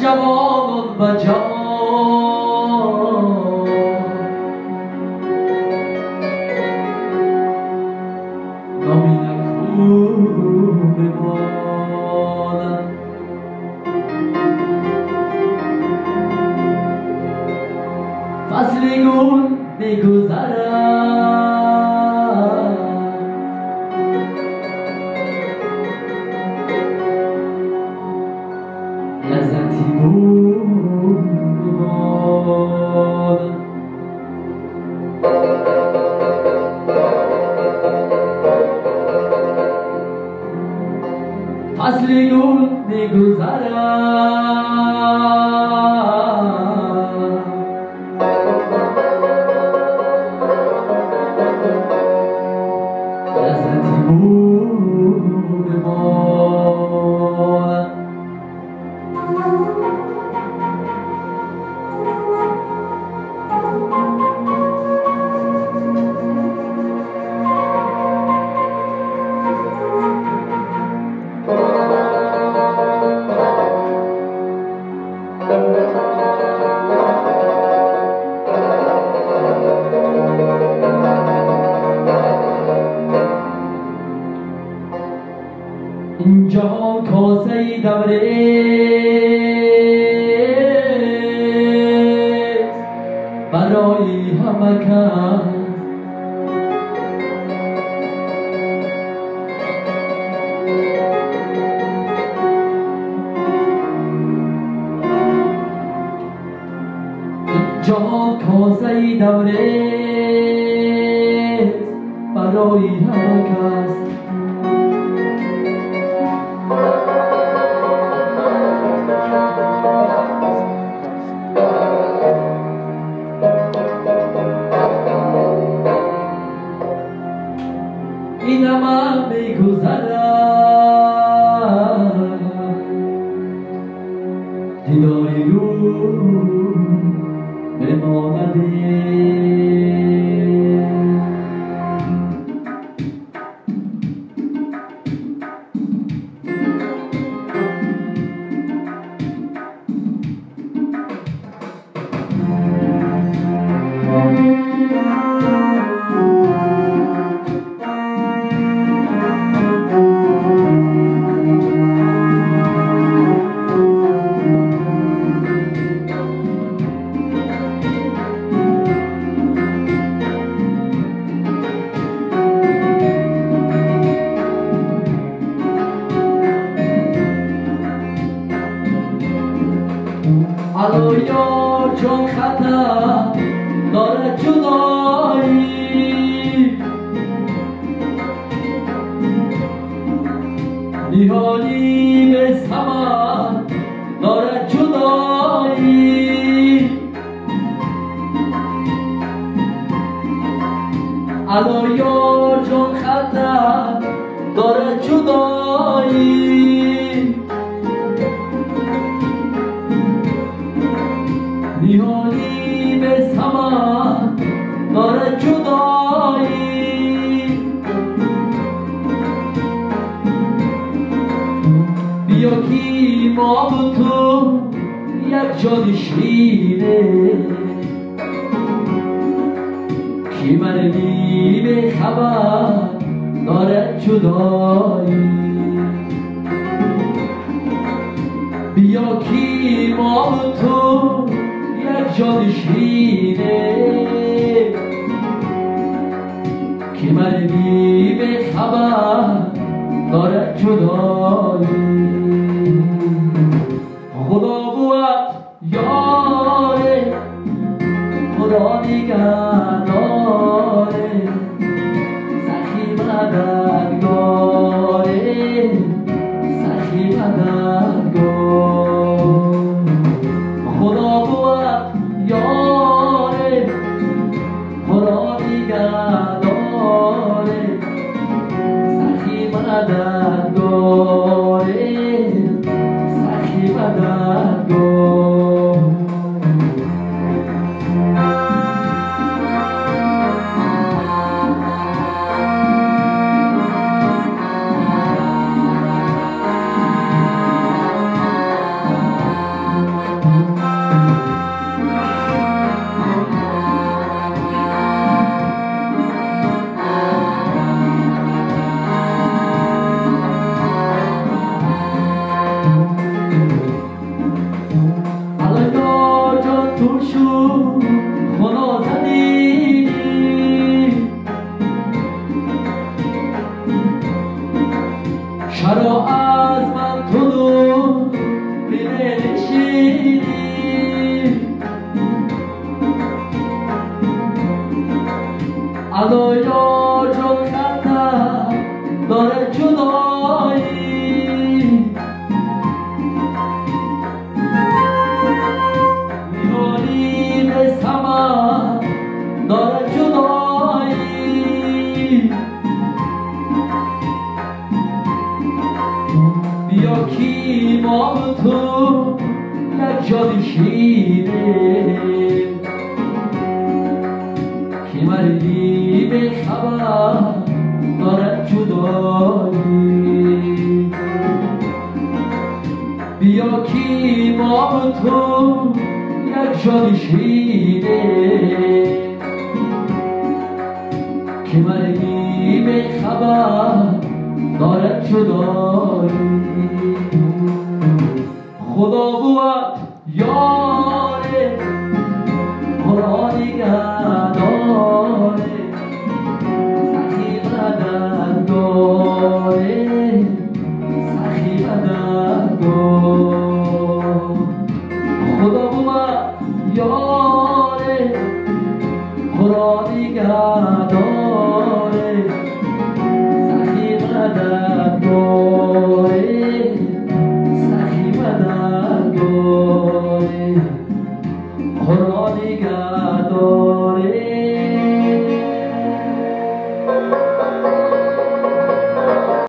جوانان و جان نامی نکو بمانم فصلی گل میگذرد لذتی بود بمانم فصلی گل میگذرد لذتی بود بمانم این جهان کاسه دبریز برای همه کس این جهان کاسه دبریز برای همه کس این همه میگذرد دیداری رو بمانده الو یار جان خطر داره جدایی نیهانی به سمن داره جدایی الو یار جان خطر داره جدایی نیهانی به سمن داره جدایی بیا کی ما و تو یک جانشینه کی مرگی به خبر داره جدایی بیا کی ما و تو یک جانشینه که مرگی به خبر داره جدایی خدا بود یاره خدا نگهداره سخی مددگاره سخی مددگار خدا بود یاره خدا نگهداره سخی مددگاره سخی مددگار بیا کی ما تو یک جا بشینیم که مردی به خبر دارد جدایی بیا کی ما تو یک جا بشینیم که مردی به خبر دارد جدایی خدا بود یاره خدا دیگر داره سخی بدن داره سخی بدن داره خدا بود یاره خدا دیگر داره